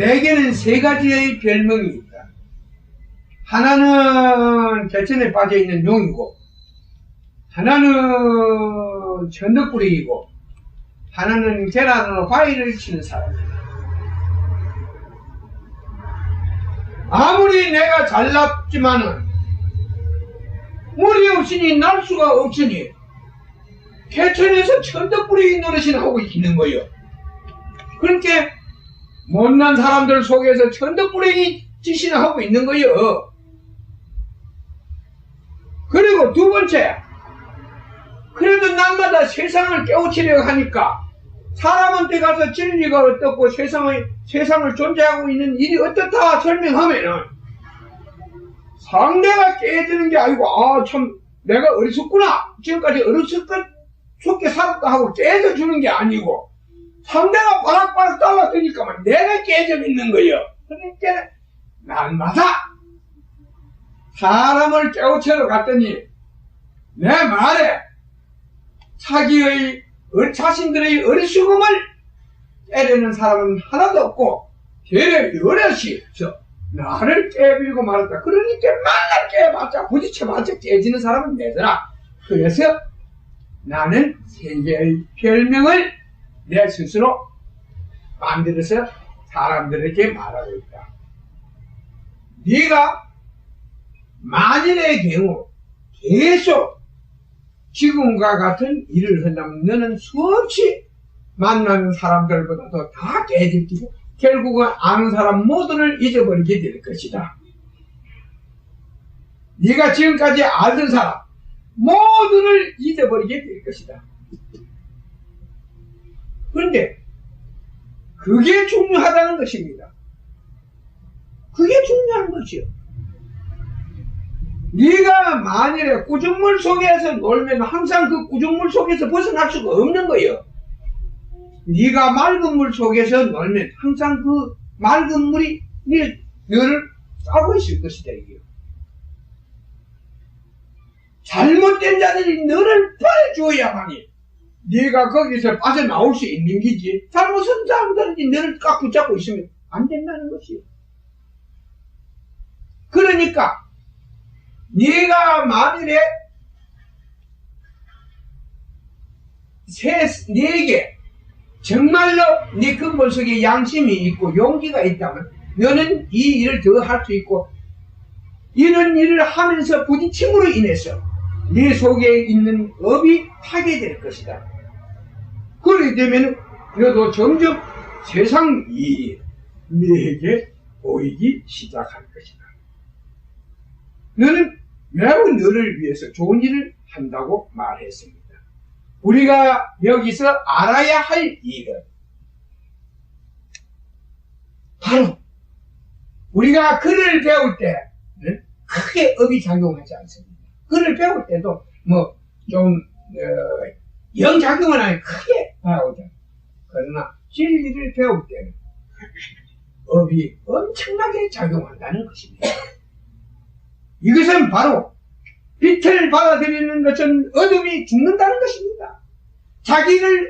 내게는 세 가지의 별명이 있다. 하나는 개천에 빠져있는 용이고, 하나는 천덕꾸러기이고, 하나는 계란으로 과일을 치는 사람이다. 아무리 내가 잘났지만은 물이 없으니 날 수가 없으니 개천에서 천덕꾸러기 노릇이나 하고 있는 거예요. 그렇게 못난 사람들 속에서 천덕꾸러기 짓이나 하고 있는 거예요. 그리고 두 번째, 그래도 날마다 세상을 깨우치려고 하니까 사람한테 가서 진리가 어떻고 세상을 존재하고 있는 일이 어떻다 설명하면은 상대가 깨지는 게 아니고, 아, 참, 내가 어리석구나. 지금까지 어리석게 살았다 하고 깨져주는 게 아니고, 상대가 바락바락 달라드니까 내가 깨져 있는 거예요. 그러니까, 날마다 사람을 깨우치러 갔더니, 내 말에 자신들의 어리석음을 깨려는 사람은 하나도 없고, 되레 여럿이 나를 깨비고 말았다. 그러니까 맨날 깨봤자 부딪혀봤자 깨지는 사람은 내더라. 그래서 나는 세 개의 별명을 내 스스로 만들어서 사람들에게 말하고 있다. 네가 만일의 경우 계속 지금과 같은 일을 한다면 너는 수없이 만나는 사람들보다도 다 깨질지고 결국은 아는 사람 모두를 잊어버리게 될 것이다. 네가 지금까지 알던 사람 모두를 잊어버리게 될 것이다. 그런데 그게 중요하다는 것입니다. 그게 중요한 것이요. 네가 만일에 꾸중물 속에서 놀면 항상 그 꾸중물 속에서 벗어날 수가 없는 거예요. 네가 맑은 물 속에서 놀면 항상 그 맑은 물이 너를 싸고 있을 것이다. 이게요. 잘못된 자들이 너를 버려주어야만이 네가 거기서 빠져나올 수 있는 거지. 잘못한 사람들이 너를 꽉 붙잡고 있으면 안 된다는 것이요. 그러니까 네가 만일에 네게 정말로 네 근본 속에 양심이 있고 용기가 있다면 너는 이 일을 더 할 수 있고 이런 일을 하면서 부딪힘으로 인해서 네 속에 있는 업이 파괴될 것이다. 그렇게 되면 너도 점점 세상이 네게 보이기 시작할 것이다. 너는 매우 너를 위해서 좋은 일을 한다고 말했습니다. 우리가 여기서 알아야 할 일은 바로 우리가 글을 배울 때 크게 업이 작용하지 않습니다. 글을 배울 때도 영작용은 아니 크게 나오죠. 그러나 진리를 배울 때는 업이 엄청나게 작용한다는 것입니다. 이것은 바로 빛을 받아들이는 것은 어둠이 죽는다는 것입니다.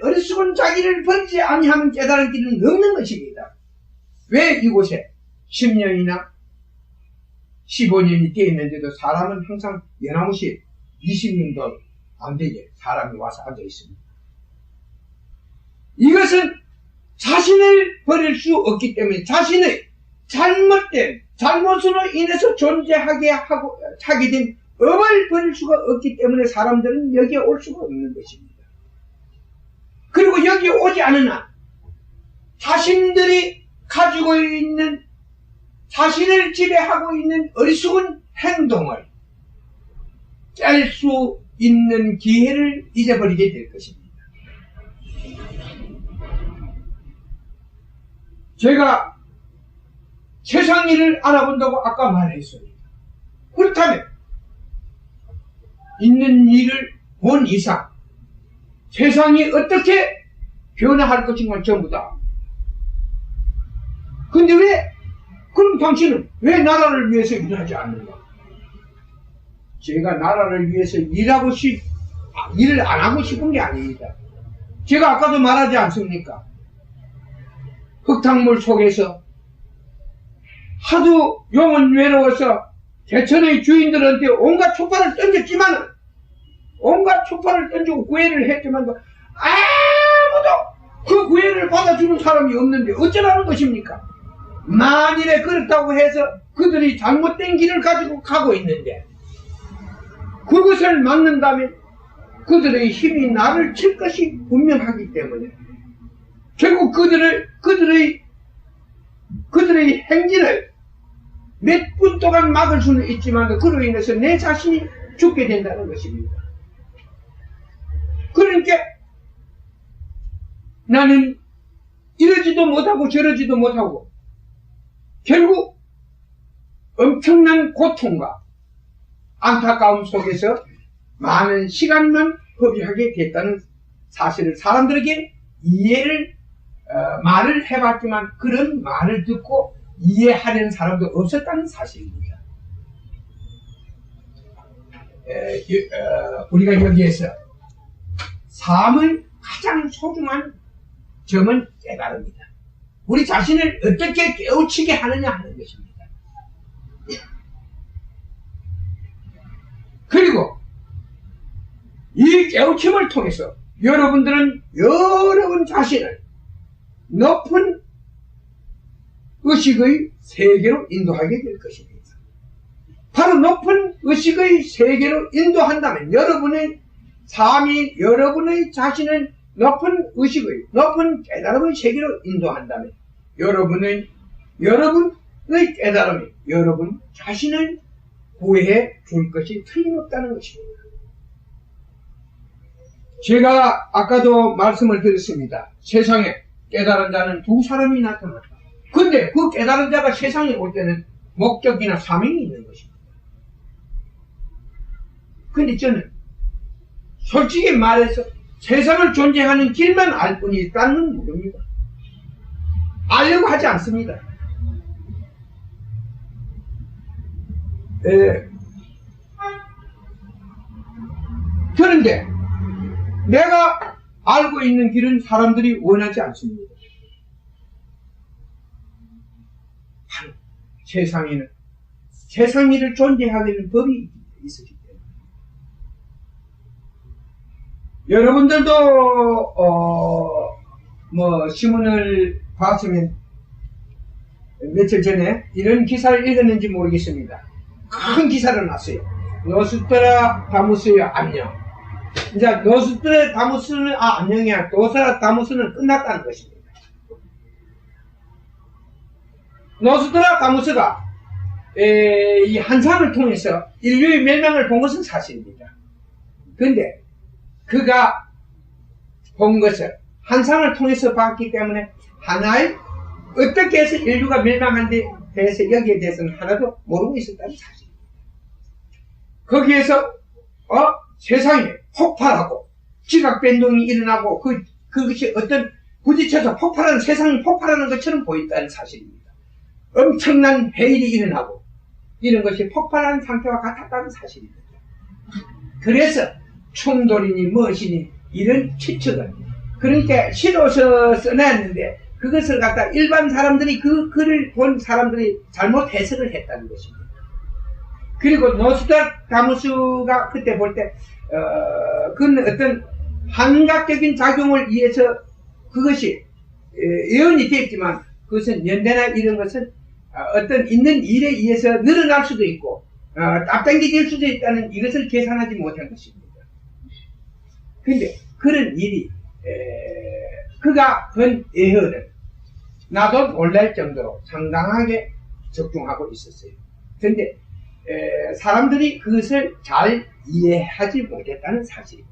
어리석은 자기를 버리지 아니하면 깨달은 길은 없는 것입니다. 왜 이곳에 10년이나 15년이 되어 있는데도 사람은 항상 연하무시 20년도 안 되게 사람이 와서 앉아 있습니다. 이것은 자신을 버릴 수 없기 때문에 자신의 잘못으로 인해서 존재하게 하게 된 업을 버릴 수가 없기 때문에 사람들은 여기에 올 수가 없는 것입니다. 그리고 여기에 오지 않으나 자신들이 가지고 있는 자신을 지배하고 있는 어리석은 행동을 깰 수 있는 기회를 잊어버리게 될 것입니다. 제가 세상 일을 알아본다고 아까 말했습니다. 그렇다면 있는 일을 본 이상 세상이 어떻게 변화할 것인가 전부 다. 근데 그럼 당신은 왜 나라를 위해서 일하지 않는가? 제가 나라를 위해서 일을 안 하고 싶은 게 아닙니다. 제가 아까도 말하지 않습니까? 흙탕물 속에서 하도 용은 외로워서 개천의 주인들한테 온갖 촉발을 던졌지만, 온갖 촉발을 던지고 구애를 했지만 아무도 그 구애를 받아주는 사람이 없는데 어쩌라는 것입니까? 만일에 그렇다고 해서 그들이 잘못된 길을 가지고 가고 있는데 그것을 막는다면 그들의 힘이 나를 칠 것이 분명하기 때문에 결국 그들의 행진을 몇 분 동안 막을 수는 있지만 그로 인해서 내 자신이 죽게 된다는 것입니다. 그러니까 나는 이러지도 못하고 저러지도 못하고 결국 엄청난 고통과 안타까움 속에서 많은 시간만 허비하게 됐다는 사실을 사람들에게 말을 해봤지만 그런 말을 듣고 이해하려는 사람도 없었다는 사실입니다. 우리가 여기에서 삶의 가장 소중한 점은 깨달음이다. 우리 자신을 어떻게 깨우치게 하느냐 하는 것입니다. 그리고 이 깨우침을 통해서 여러분들은 여러분 자신을 높은 의식의 세계로 인도하게 될 것입니다. 바로 높은 의식의 세계로 인도한다면 여러분의 삶이 여러분의 자신을 높은 의식의, 높은 깨달음의 세계로 인도한다면 여러분의 깨달음이 여러분 자신을 구해 줄 것이 틀림없다는 것입니다. 제가 아까도 말씀을 드렸습니다. 세상에 깨달은 자는 두 사람이 나타났다. 근데 그 깨달은 자가 세상에 올 때는 목적이나 사명이 있는 것입니다. 근데 저는 솔직히 말해서 세상을 존재하는 길만 알 뿐이 딴 모릅니다. 알려고 하지 않습니다. 그런데 내가 알고 있는 길은 사람들이 원하지 않습니다. 바로 세상에는 세상 일을 존재하게 되는 법이 있었기 때문에 여러분들도 신문을 봤으면 며칠 전에 이런 기사를 읽었는지 모르겠습니다. 큰 기사를 났어요. 노스트라다무스의 안녕. 이제 노스트라다무스는 안녕이야. 노스트라다무스는 끝났다는 것입니다. 노스트라다무스가 이 환상을 통해서 인류의 멸망을 본 것은 사실입니다. 그런데 그가 본 것을 환상을 통해서 봤기 때문에 하나의 어떻게 해서 인류가 멸망한 데 대해서 여기에 대해서는 하나도 모르고 있었다는 사실입니다. 거기에서 세상에 폭발하고 지각 변동이 일어나고 그것이 어떤 부딪혀서 폭발하는 세상이 폭발하는 것처럼 보인다는 사실입니다. 엄청난 해일이 일어나고 이런 것이 폭발하는 상태와 같았다는 사실입니다. 그래서 충돌이니 무엇이니 이런 추측을 그러니까 시로서 써놨는데 그것을 갖다 일반 사람들이 그 글을 본 사람들이 잘못 해석을 했다는 것입니다. 그리고 노스트라다무스가 그때 볼 때 그는 어떤 환각적인 작용을 위해서 그것이 예언이 되었지만 그것은 연대나 이런 것은 어떤 있는 일에 의해서 늘어날 수도 있고 앞당겨질 수도 있다는 이것을 계산하지 못한 것입니다. 그런데 그런 일이 그가 본 예언을 나도 놀랄 정도로 상당하게 적중하고 있었어요. 그런데 사람들이 그것을 잘 이해하지 못했다는 사실입니다.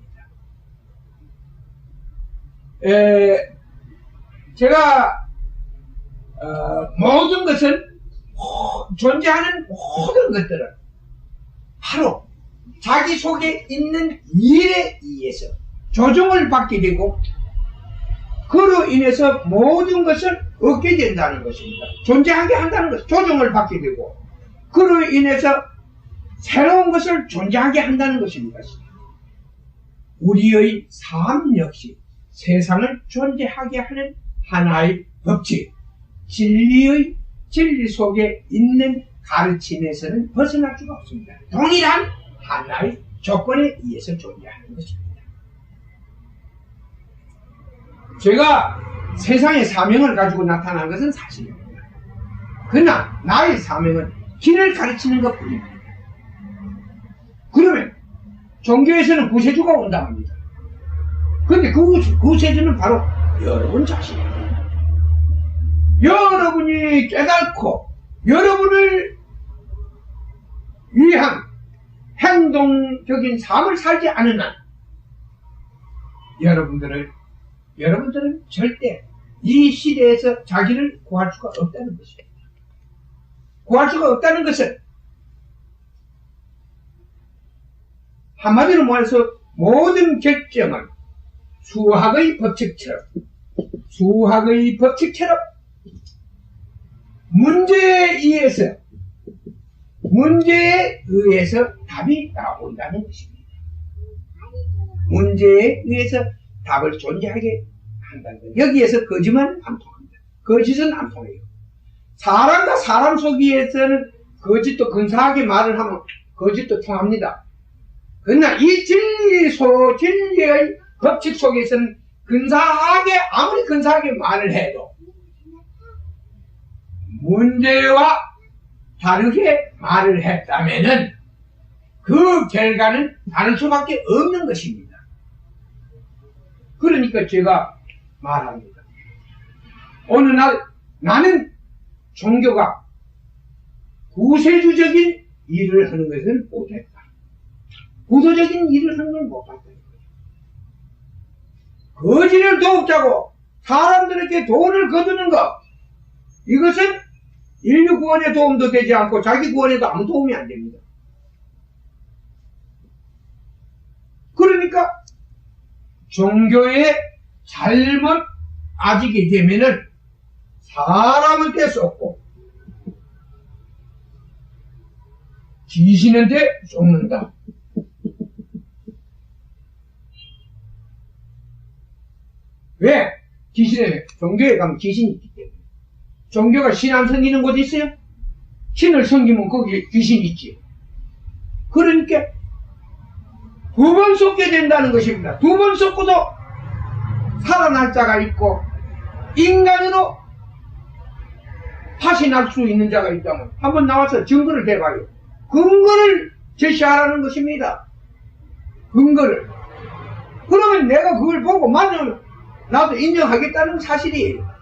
제가 모든 것은 존재하는 모든 것들은 바로 자기 속에 있는 일에 의해서 조정을 받게 되고 그로 인해서 모든 것을 얻게 된다는 것입니다. 존재하게 한다는 것, 조정을 받게 되고 그로 인해서 새로운 것을 존재하게 한다는 것입니다. 우리의 삶 역시 세상을 존재하게 하는 하나의 법칙, 진리의 진리 속에 있는 가르침에서는 벗어날 수가 없습니다. 동일한 하나의 조건에 의해서 존재하는 것입니다. 제가 세상의 사명을 가지고 나타난 것은 사실입니다. 그러나 나의 사명은 길을 가르치는 것뿐입니다. 그러면 종교에서는 구세주가 온다 합니다. 그런데 그 구세주는 바로 여러분 자신입니다. 여러분이 깨닫고 여러분을 위한 행동적인 삶을 살지 않은 한 여러분들은 절대 이 시대에서 자기를 구할 수가 없다는 것입니다. 구할 수가 없다는 것은 한마디로 말해서 모든 결정은 수학의 법칙처럼 문제에 의해서 답이 나온다는 것입니다. 문제에 의해서 답을 존재하게 한다는 것. 여기에서 거짓은 안 통합니다. 거짓은 안 통해요. 사람과 사람 속에서는 거짓도 근사하게 말을 하면 거짓도 통합니다. 그러나 이 진리의 법칙 속에서는 아무리 근사하게 말을 해도 문제와 다르게 말을 했다면은 그 결과는 다를 수밖에 없는 것입니다. 그러니까 제가 말합니다. 어느 날 나는 종교가 구세주적인 일을 하는 것은 못했다. 구도적인 일을 하는 건 못했다. 거지를 돕자고 사람들에게 돈을 거두는 것, 이것은 인류 구원에 도움도 되지 않고 자기 구원에도 아무 도움이 안 됩니다. 그러니까 종교에 잘못 아지게 되면은 사람한테 쏟고 귀신한테 쏟는다. 왜? 종교에 가면 귀신이 있기 때문에. 종교가 신 안 섬기는 곳 있어요? 신을 섬기면 거기에 귀신이 있지. 그러니까 두 번 쏟게 된다는 것입니다. 두 번 쏟고도 살아날 자가 있고 인간으로 다시 날 수 있는 자가 있다면 한번 나와서 증거를 대봐요. 근거를 제시하라는 것입니다. 근거를. 그러면 내가 그걸 보고 만나면 나도 인정하겠다는 사실이에요.